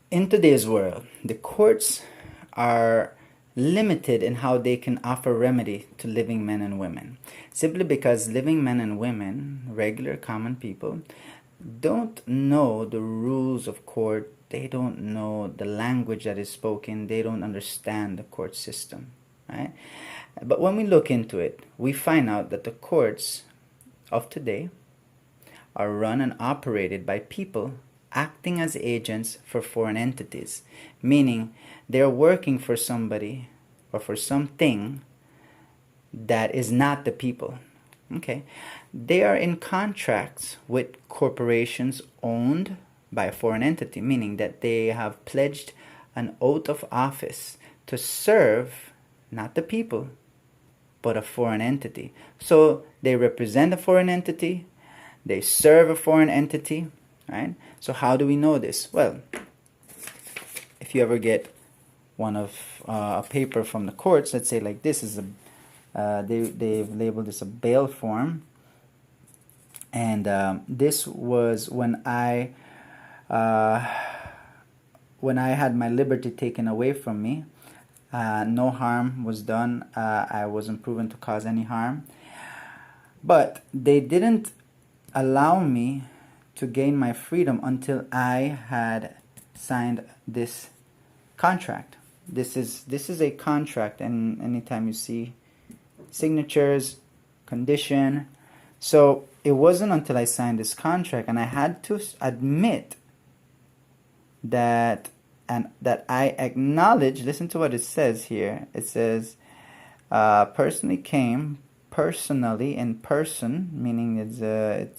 In today's world, the courts are limited in how they can offer remedy to living men and women, simply because living men and women, regular common people, don't know the rules of court. They don't know the language that is spoken. They don't understand the court system, right? But when we look into it, we find out that the courts of today are run and operated by people acting as agents for foreign entities, meaning they're working for somebody or for something that is not the people. Okay, they are in contracts with corporations owned by a foreign entity, meaning that they have pledged an oath of office to serve not the people but a foreign entity. So they represent a foreign entity, they serve a foreign entity, right? So how do we know this? Well, if you ever get one of a paper from the courts, let's say like this is a they've labeled this a bail form, and this was when I had my liberty taken away from me. No harm was done. I wasn't proven to cause any harm, but they didn't allow me to gain my freedom until I had signed this contract. This is a contract, and anytime you see signatures, condition. So it wasn't until I signed this contract and I had to admit that I acknowledge. Listen to what it says here. It says personally came, personally in person, meaning it's a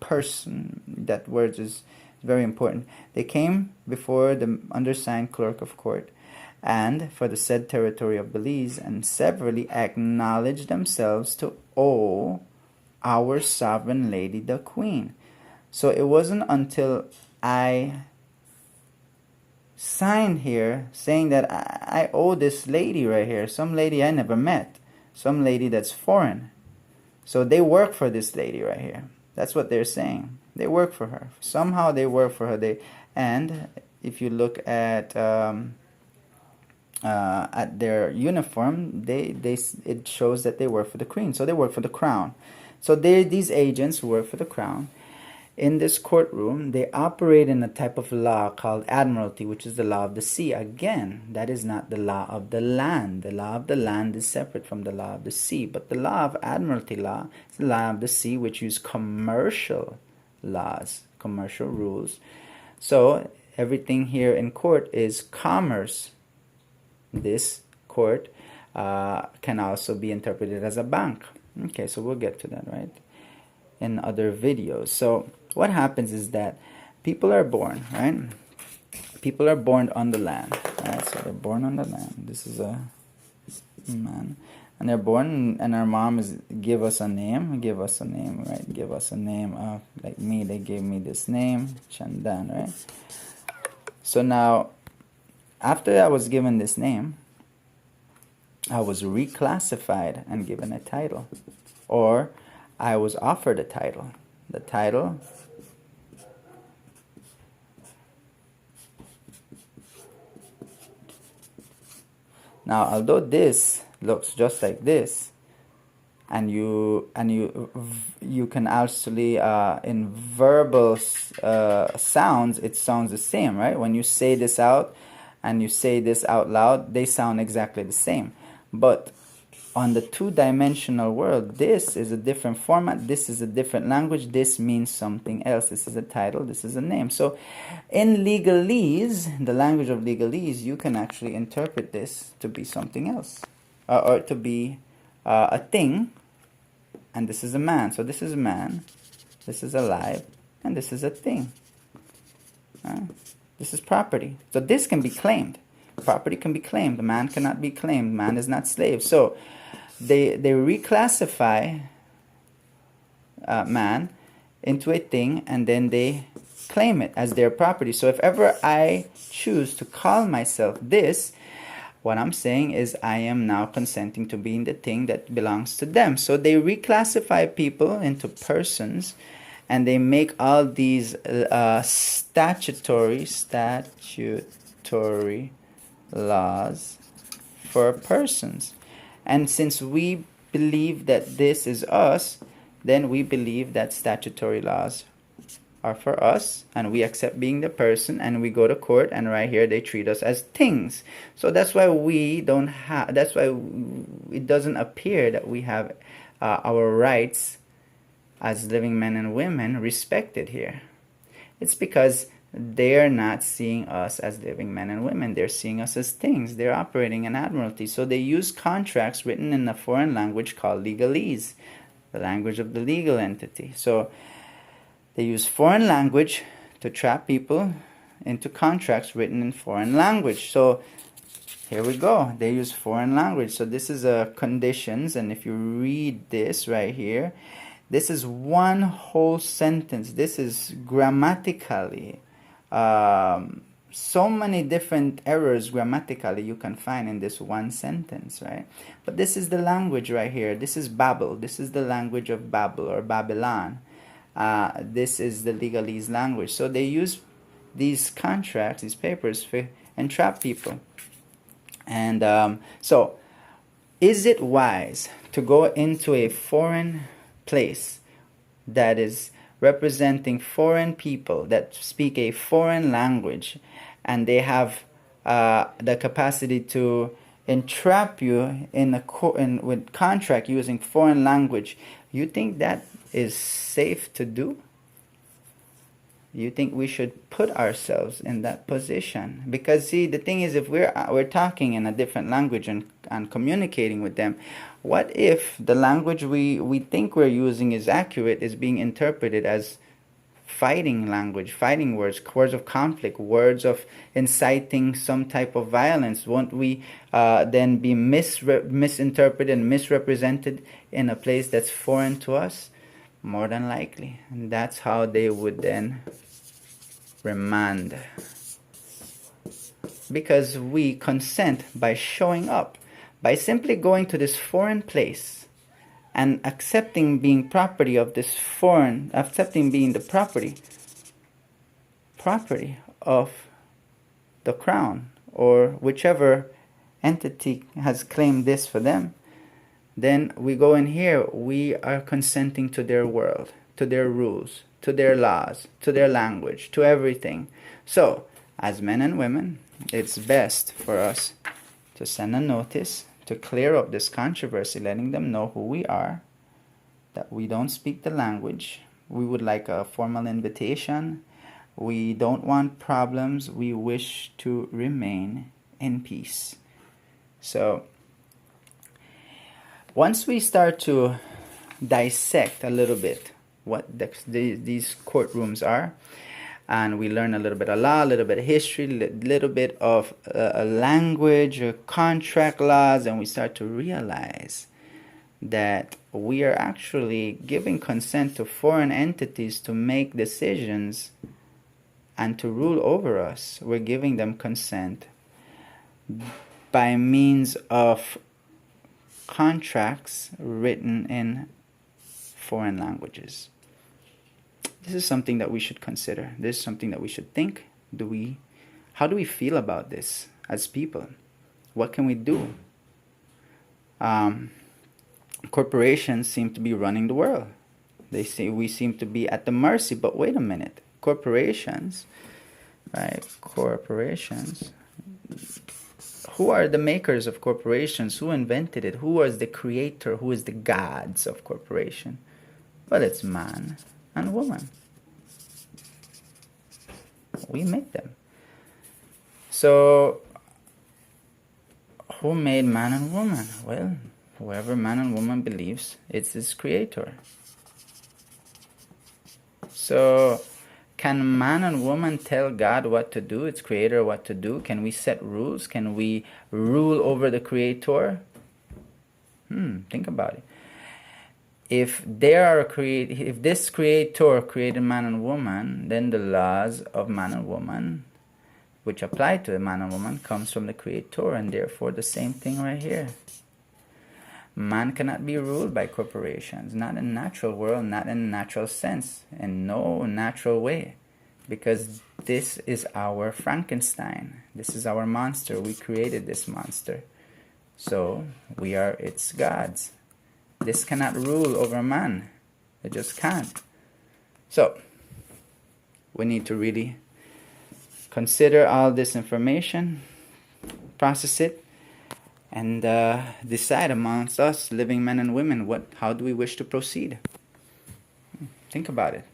person. That word is very important. They came before the undersigned clerk of court and for the said territory of Belize, and severally acknowledged themselves to owe our sovereign lady the queen. So it wasn't until I signed here saying that I owe this lady right here, some lady I never met, some lady that's foreign. So they work for this lady right here. That's what they're saying. They work for her. Somehow they work for her. And if you look at their uniform, it shows that they work for the queen. So they work for the crown. So these agents who work for the crown. In this courtroom, they operate in a type of law called admiralty, which is the law of the sea. Again, that is not the law of the land. The law of the land is separate from the law of the sea. But the law of admiralty law is the law of the sea, which use commercial laws, commercial rules. So everything here in court is commerce. This court can also be interpreted as a bank. Okay, so we'll get to that, right, in other videos. So what happens is that people are born, right? People are born on the land, right? So they're born on the land. This is a man. And they're born, and our mom is give us a name, right? Give us a name. Like me, they gave me this name, Chandan, right? So now, after I was given this name, I was reclassified and given a title, or I was offered a title. The title now, although this looks just like this, and you can actually in verbal sounds, it sounds the same, right? When you say this out and you say this out loud, they sound exactly the same. But on the two-dimensional world, this is a different format, this is a different language, this means something else. This is a title, this is a name. So in legalese, the language of legalese, you can actually interpret this to be something else, or to be a thing, and this is a man. So this is a man, this is alive, and this is a thing. This is property. So this can be claimed. Property can be claimed. The man cannot be claimed. Man is not slave. So they reclassify man into a thing, and then they claim it as their property. So if ever I choose to call myself this, what I'm saying is I am now consenting to being the thing that belongs to them. So they reclassify people into persons, and they make all these statutory laws for persons. And since we believe that this is us, then we believe that statutory laws are for us, and we accept being the person, and we go to court, and right here they treat us as things. So that's why we don't have, that's why it doesn't appear that we have our rights as living men and women respected here. It's because they're not seeing us as living men and women. They're seeing us as things. They're operating in admiralty. So they use contracts written in a foreign language called legalese, the language of the legal entity. So they use foreign language to trap people into contracts written in foreign language. So here we go. They use foreign language. So this is conditions, and if you read this right here, this is one whole sentence. This is grammatically so many different errors grammatically you can find in this one sentence, right? But this is the language right here. This is Babel. This is the language of Babel or Babylon. This is the legalese language. So they use these contracts, these papers, for entrap people. And so, is it wise to go into a foreign place that is representing foreign people that speak a foreign language, and they have the capacity to entrap you with contract using foreign language? You think that is safe to do? You think we should put ourselves in that position? Because see, the thing is, if we're talking in a different language and communicating with them, what if the language we think we're using is accurate, is being interpreted as fighting language, fighting words, words of conflict, words of inciting some type of violence? Won't we then be misinterpreted and misrepresented in a place that's foreign to us? More than likely. And that's how they would then remand. Because we consent by showing up, by simply going to this foreign place and accepting being property of this foreign, accepting being the property of the crown or whichever entity has claimed this for them. Then we go in here, we are consenting to their world, to their rules, to their laws, to their language, to everything. So, as men and women, it's best for us to send a notice to clear up this controversy, letting them know who we are, that we don't speak the language. We would like a formal invitation. We don't want problems. We wish to remain in peace. So, once we start to dissect a little bit what these courtrooms are, and we learn a little bit of law, a little bit of history, a little bit of language, contract laws, and we start to realize that we are actually giving consent to foreign entities to make decisions and to rule over us. We're giving them consent by means of contracts written in foreign languages. This is something that we should consider. This is something that we should think. How do we feel about this as people? What can we do? Corporations seem to be running the world. They say we seem to be at the mercy, but wait a minute. Corporations, right? Corporations. Who are the makers of corporations? Who invented it? Who was the creator? Who is the gods of corporation? Well, it's man and woman. We make them. So, who made man and woman? Well, whoever man and woman believes it's his creator. So, can man and woman tell God what to do, its creator what to do? Can we set rules? Can we rule over the creator? Think about it. If this creator created man and woman, then the laws of man and woman, which apply to the man and woman, comes from the creator, and therefore the same thing right here. Man cannot be ruled by corporations, not in a natural world, not in a natural sense, in no natural way. Because this is our Frankenstein. This is our monster. We created this monster. So we are its gods. This cannot rule over man. It just can't. So we need to really consider all this information, process it, and decide amongst us, living men and women, how do we wish to proceed? Think about it.